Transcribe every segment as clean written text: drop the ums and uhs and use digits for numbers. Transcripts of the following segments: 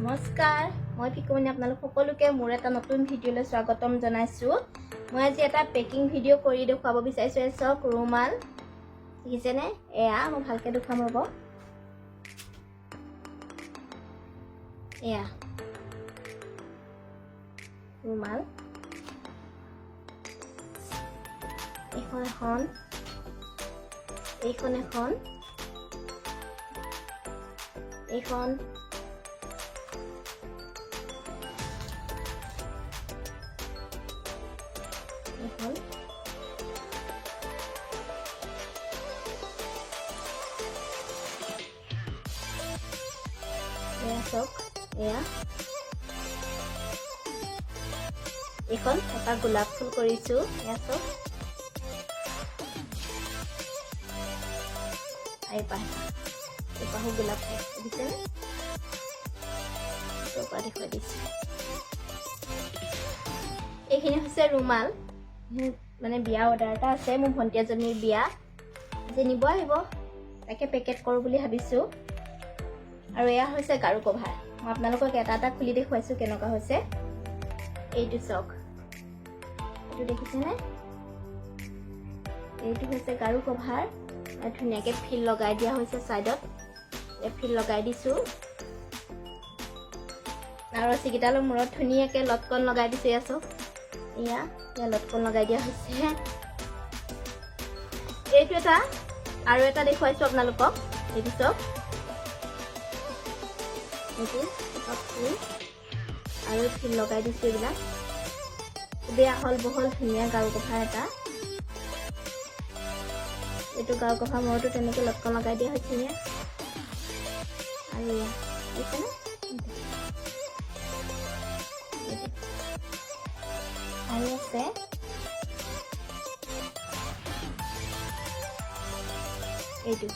নমস্কাৰ মই পিকুমণি আপোনালোক সকলোকে মোৰ এটা নতুন ভিডিঅ'লৈ স্বাগতম জনাইছো। মই আজি এটা পেকিং ভিডিঅ' কৰি দেখুৱাব বিচাৰিছো। চাওক ৰুমাল দেখিছেনে? এয়া মই ভালকৈ দেখুৱাম ৰ'ব। এয়া ৰুমাল এইখন এখন এইখন এখন এইখন এখন এয়া চাওক এয়া এইখন এটা গোলাপ ফুল কৰিছো। এয়া চাওক এইপাহো গোলাপ ফুল দিছেনে? দেখুৱাই দিছো। এইখিনি হৈছে ৰুমাল, মানে বিয়া অৰ্ডাৰ এটা আছে মোৰ ভণ্টি এজনীৰ বিয়া, যে নিব আহিব, তাকে পেকেট কৰোঁ বুলি ভাবিছোঁ। আৰু এয়া হৈছে গাৰু কভাৰ। মই আপোনালোকক এটা এটা খুলি দেখুৱাইছোঁ কেনেকুৱা হৈছে। এইটো চাওক, এইটো দেখিছেনে? এইটো হৈছে গাৰু কভাৰ। ধুনীয়াকৈ ফিল লগাই দিয়া হৈছে ছাইডত, ফিল লগাই দিছোঁ। আৰু ৰছীকেইডালৰ মূৰত ধুনীয়াকৈ লটকন লগাই দিছোঁ। এয়া চাওক, এয়া লটকন লগাই দিয়া হৈছে। এইটো এটা আৰু এটা দেখুৱাইছোঁ আপোনালোকক। এইটো চাওক, এইটো আৰু ফিল লগাই দিছোঁ। এইবিলাক খুবেই আহল বহল ধুনীয়া গাৰু কভাৰ এটা। এইটো গাৰু কভাৰ মূৰতো তেনেকৈ লটকন লগাই দিয়া হৈছে। আৰু এয়া দেখিছেনে? আৰু আছে এইটো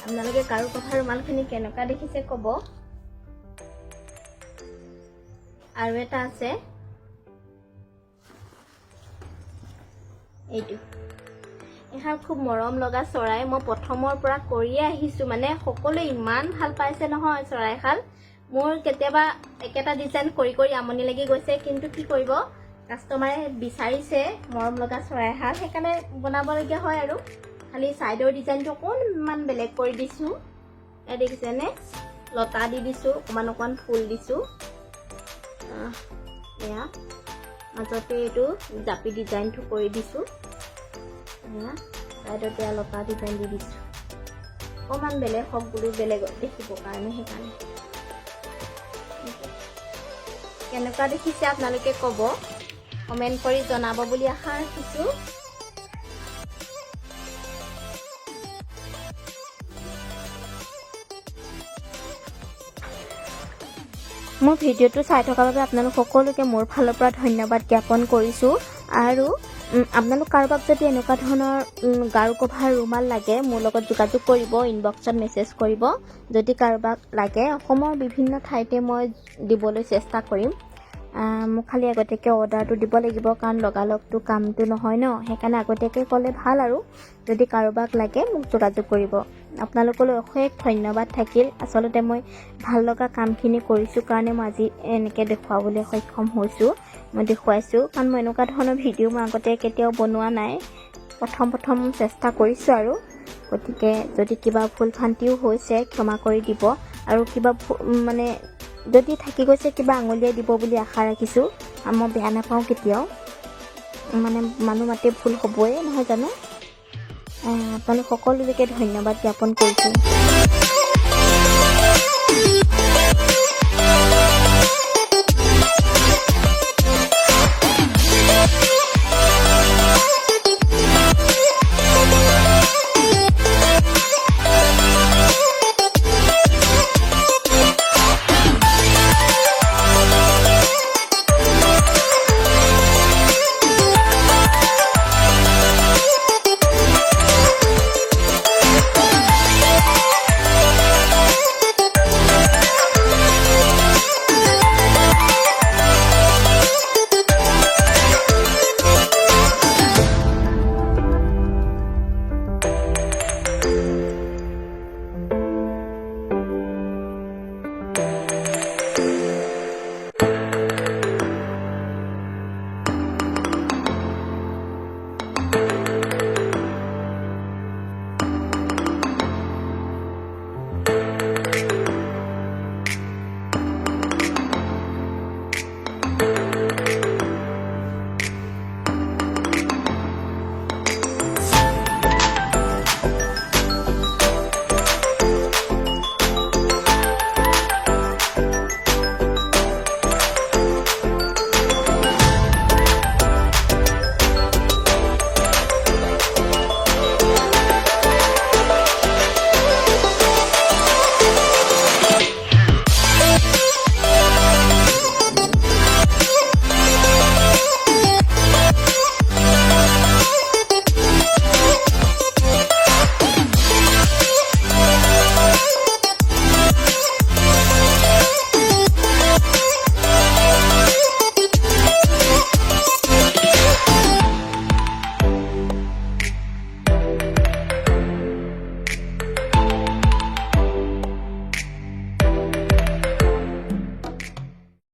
আপোনালোকে গাৰু কভাৰ ৰুমালখিনি কেনেকুৱা দেখিছে ক'ব। আৰু এটা আছে এইটো, এষাৰ খুব মৰম লগা চৰাই। মই প্ৰথমৰ পৰা কৰিয়ে আহিছোঁ, মানে সকলোৱে ইমান ভাল পাইছে নহয় চৰাইশাল। মোৰ কেতিয়াবা একেটা ডিজাইন কৰি কৰি আমনি লাগি গৈছে, কিন্তু কি কৰিব, কাষ্টমাৰে বিচাৰিছে মৰম লগা চৰাইশাল, সেইকাৰণে বনাবলগীয়া হয়। আৰু খালি ছাইডৰ ডিজাইনটো অকণমান বেলেগ কৰি দিছোঁ। এয়া দেখিছেনে? লতা দি দিছোঁ, অকণমান ফুল দিছোঁ। এয়া মাজতে এইটো জাপি ডিজাইনটো কৰি দিছোঁ। এয়া ছাইডত এয়া লতা ডিজাইন দি দিছোঁ, অকণমান বেলেগ হওক বুলি, বেলেগত দেখিবৰ কাৰণে। সেইকাৰণে কেনেকুৱা দেখিছে আপোনালোকে ক'ব, কমেণ্ট কৰি জনাব বুলি আশা ৰাখিছোঁ। মোৰ ভিডিঅ'টো চাই থকাৰ বাবে আপোনালোক সকলোকে মোৰ ফালৰ পৰা ধন্যবাদ জ্ঞাপন কৰিছোঁ। আৰু আপোনালোক কাৰোবাক যদি এনেকুৱা ধৰণৰ গাৰু কভাৰ ৰুমাল লাগে, মোৰ লগত যোগাযোগ কৰিব, ইনবক্সত মেছেজ কৰিব। যদি কাৰোবাক লাগে, অসমৰ বিভিন্ন ঠাইতে মই দিবলৈ চেষ্টা কৰিম। মোক খালি আগতীয়াকৈ অৰ্ডাৰটো দিব লাগিব, কাৰণ লগালগটো কামটো নহয় ন, সেইকাৰণে আগতীয়াকৈ ক'লে ভাল। আৰু যদি কাৰোবাক লাগে মোক যোগাযোগ কৰিব। আপোনালোকলৈ অশেষ ধন্যবাদ থাকিল। আচলতে মই ভাল লগা কামখিনি কৰিছোঁ কাৰণে মই আজি এনেকৈ দেখুৱাবলৈ সক্ষম হৈছোঁ। মই দেখুৱাইছোঁ, কাৰণ মই এনেকুৱা ধৰণৰ ভিডিঅ' মই আগতে কেতিয়াও বনোৱা নাই, প্ৰথম চেষ্টা কৰিছোঁ। আৰু গতিকে যদি কিবা ভুল ভ্ৰান্তিও হৈছে ক্ষমা কৰি দিব। আৰু কিবা মানে যদি থাকি গৈছে কিবা আঙুলিয়াই দিব বুলি আশা ৰাখিছোঁ। মই বেয়া নাপাওঁ কেতিয়াও, মানে মানুহ মাতে ভুল হ'বই নহয় জানো। আপোনালোক সকলোলৈকে ধন্যবাদ জ্ঞাপন কৰিছোঁ।